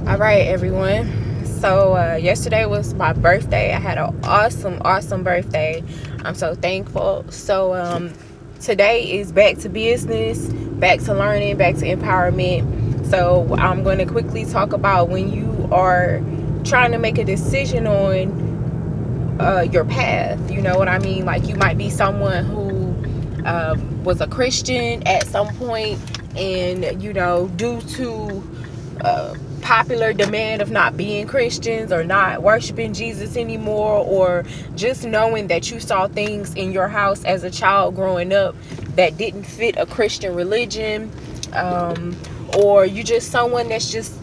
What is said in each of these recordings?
All right, everyone. So yesterday was my birthday. I had an awesome birthday. I'm so thankful. So today is back to business, back to learning, back to empowerment. So I'm going to quickly talk about when you are trying to make a decision on your path. You know what I mean? Like, you might be someone who was a Christian at some point, and due to popular demand of not being Christians or not worshiping Jesus anymore, or just knowing that you saw things in your house as a child growing up that didn't fit a Christian religion, or you just someone that's just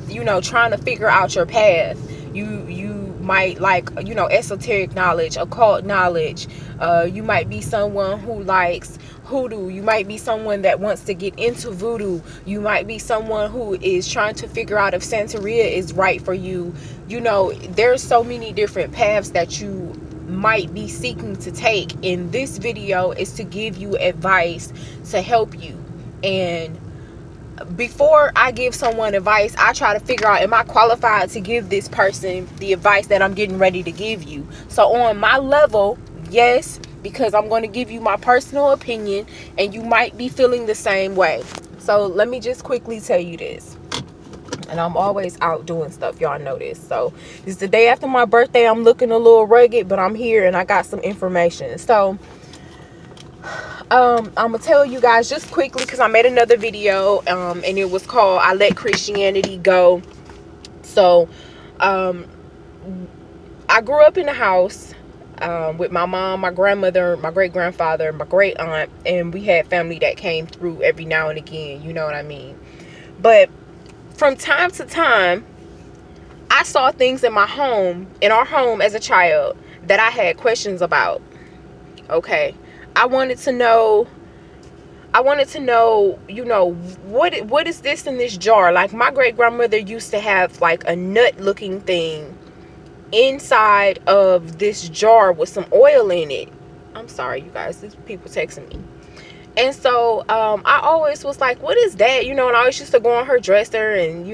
trying to figure out your path. You might like esoteric knowledge, occult knowledge. You might be someone who likes hoodoo. You might be someone that wants to get into voodoo. You might be someone who is trying to figure out if Santeria is right for you. There's so many different paths that you might be seeking to take, and this video is to give you advice to help you. And before I give someone advice, I try to figure out, am I qualified to give this person the advice that I'm getting ready to give you? So on my level, yes, because I'm going to give you my personal opinion, and you might be feeling the same way. So let me just quickly tell you this. And I'm always out doing stuff, y'all know this. So it's the day after my birthday. I'm looking a little rugged, but I'm here and I got some information. So I'm gonna tell you guys just quickly, because I made another video, and it was called "I Let Christianity Go." So I grew up in a house with my mom, my grandmother, my great grandfather, my great aunt, and we had family that came through every now and again, you know what I mean? But from time to time, I saw things in our home as a child, that I had questions about. Okay, I wanted to know, what is this in this jar? Like, my great grandmother used to have like a nut looking thing inside of this jar with some oil in it. I'm sorry, you guys, these people texting me. And so I always was like, what is that? And I always used to go on her dresser and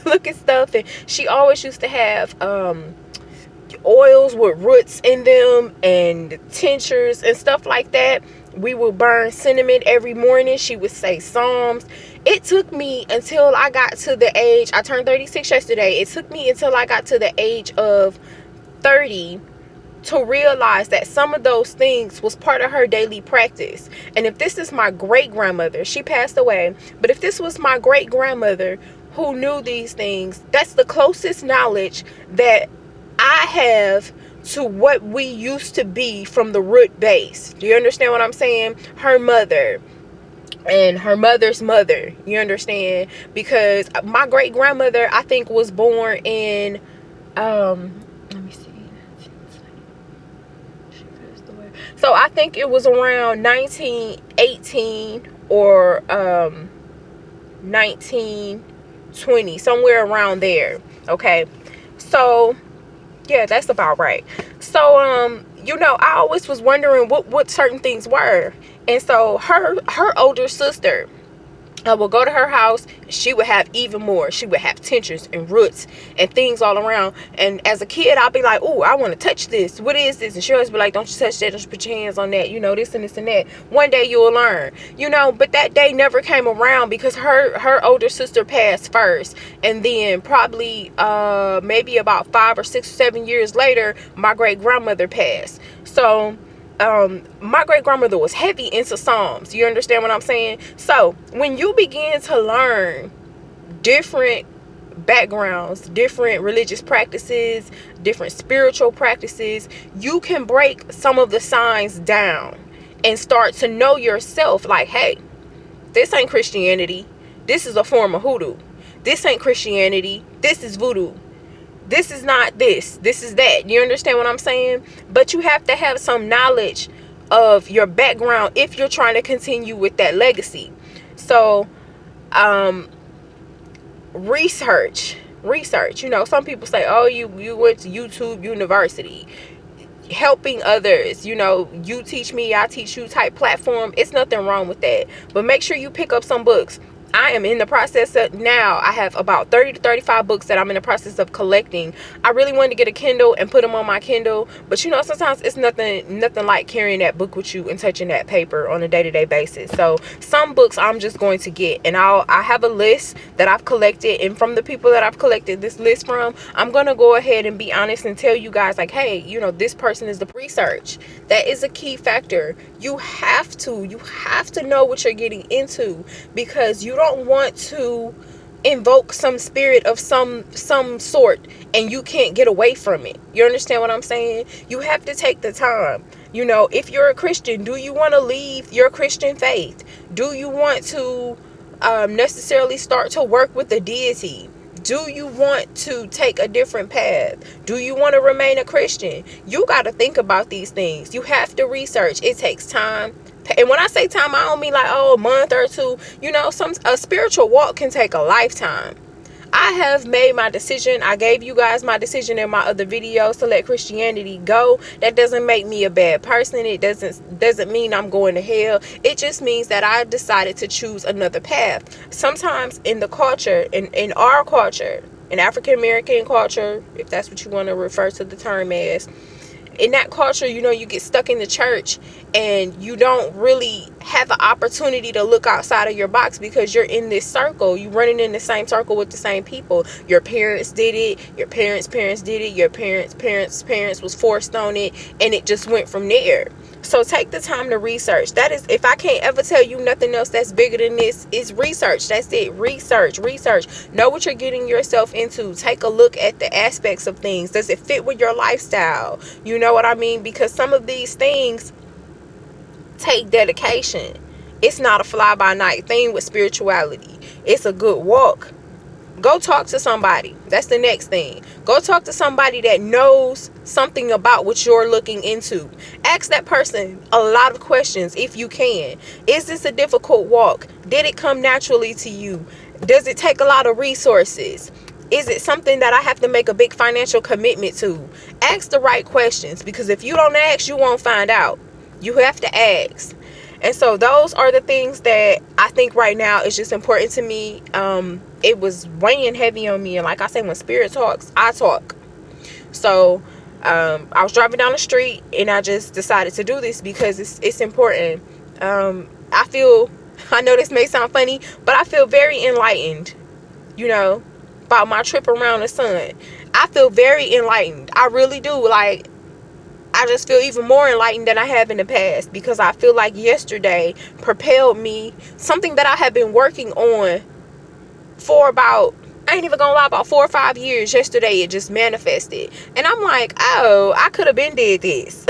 look at stuff. And she always used to have oils with roots in them and tinctures and stuff like that. We would burn cinnamon every morning. She would say psalms. It took me until I got to the age, I turned 36 yesterday. It took me until I got to the age of 30 to realize that some of those things was part of her daily practice. And if this is my great grandmother, she passed away, but if this was my great grandmother who knew these things, that's the closest knowledge that I have to what we used to be from the root base. Do you understand what I'm saying? Her mother and her mother's mother, you understand? Because my great grandmother, I think, was born in let me see, she passed away, so I think it was around 1918 or 1920, somewhere around there. Okay, so yeah, that's about right. So I always was wondering what certain things were. And so her older sister, I would go to her house, she would have even more. She would have tinctures and roots and things all around. And as a kid, I'd be like, oh, I want to touch this. What is this? And she always be like, don't you touch that. Don't you put your hands on that. This and this and that. One day you'll learn. But that day never came around because her older sister passed first. And then probably maybe about 5 or 6 or 7 years later, my great grandmother passed. So my great grandmother was heavy into Psalms. You understand what I'm saying? So when you begin to learn different backgrounds, different religious practices, different spiritual practices, you can break some of the signs down and start to know yourself. Like, hey, this ain't Christianity. This is a form of hoodoo. This ain't Christianity. This is voodoo. This is not this. This is that. You understand what I'm saying? But you have to have some knowledge of your background if you're trying to continue with that legacy. So, research. Some people say, oh, you went to YouTube University, helping others, you teach me, I teach you type platform. It's nothing wrong with that. But make sure you pick up some books. I am in the process of, now I have about 30 to 35 books that I'm in the process of collecting. I really wanted to get a Kindle and put them on my Kindle, but you know, sometimes it's nothing like carrying that book with you and touching that paper on a day-to-day basis. So some books I'm just going to get, and I have a list that I've collected, and from the people that I've collected this list from, I'm going to go ahead and be honest and tell you guys, like, hey, you know, this person is the research. That is a key factor. You have to know what you're getting into, because you don't want to invoke some spirit of some sort and you can't get away from it. You understand what I'm saying? You have to take the time. You know, if you're a Christian, do you want to leave your Christian faith? Do you want to necessarily start to work with the deity? Do you want to take a different path? Do you want to remain a Christian? You got to think about these things. You have to research. It takes time. And when I say time, I don't mean like, oh, a month or two. You know, a spiritual walk can take a lifetime. I have made my decision. I gave you guys my decision in my other videos to let Christianity go. That doesn't make me a bad person. It doesn't mean I'm going to hell. It just means that I decided to choose another path. Sometimes in the culture, in our culture, in African American culture, if that's what you want to refer to the term as, in that culture, you know, you get stuck in the church and you don't really have an opportunity to look outside of your box, because you're in this circle. You're running in the same circle with the same people. Your parents did it. Your parents' parents did it. Your parents' was forced on it, and it just went from there. So take the time to research. That is, if I can't ever tell you nothing else that's bigger than this, is research. That's it. Research. Know what you're getting yourself into. Take a look at the aspects of things. Does it fit with your lifestyle? You know what I mean? Because some of these things take dedication. It's not a fly-by-night thing with spirituality. It's a good walk. Go talk to somebody. That's the next thing. Go talk to somebody that knows something about what you're looking into. Ask that person a lot of questions if you can. Is this a difficult walk? Did it come naturally to you? Does it take a lot of resources? Is it something that I have to make a big financial commitment to? Ask the right questions, because if you don't ask, you won't find out. You have to ask. And so those are the things that I think right now is just important to me. It was weighing heavy on me. And like I say, when spirit talks, I talk. So I was driving down the street and I just decided to do this because it's important. I know this may sound funny, but I feel very enlightened, you know, about my trip around the sun. I feel very enlightened. I really do. Like, I just feel even more enlightened than I have in the past, because I feel like yesterday propelled me, something that I have been working on for about, I ain't even gonna lie, about 4 or 5 years. Yesterday it just manifested, and I'm like, oh, I could have been did this.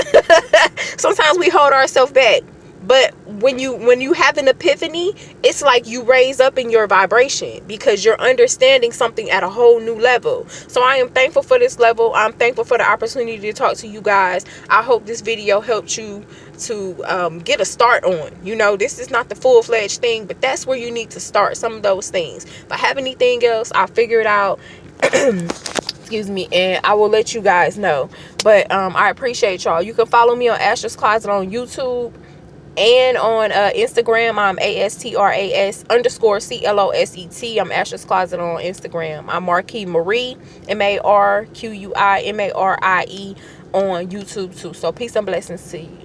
Sometimes we hold ourselves back, but when you have an epiphany, it's like you raise up in your vibration, because you're understanding something at a whole new level. So I am thankful for this level. I'm thankful for the opportunity to talk to you guys. I hope this video helped you to get a start on. You know, this is not the full-fledged thing, but that's where you need to start, some of those things. If I have anything else, I'll figure it out. Excuse me, and I will let you guys know. But I appreciate y'all. You can follow me on Astra's Closet on YouTube. And on Instagram, I'm ASTRAS_CLOSET. I'm Astra's Closet on Instagram. I'm Marquis Marie, MARQUIMARIE on YouTube too. So peace and blessings to you.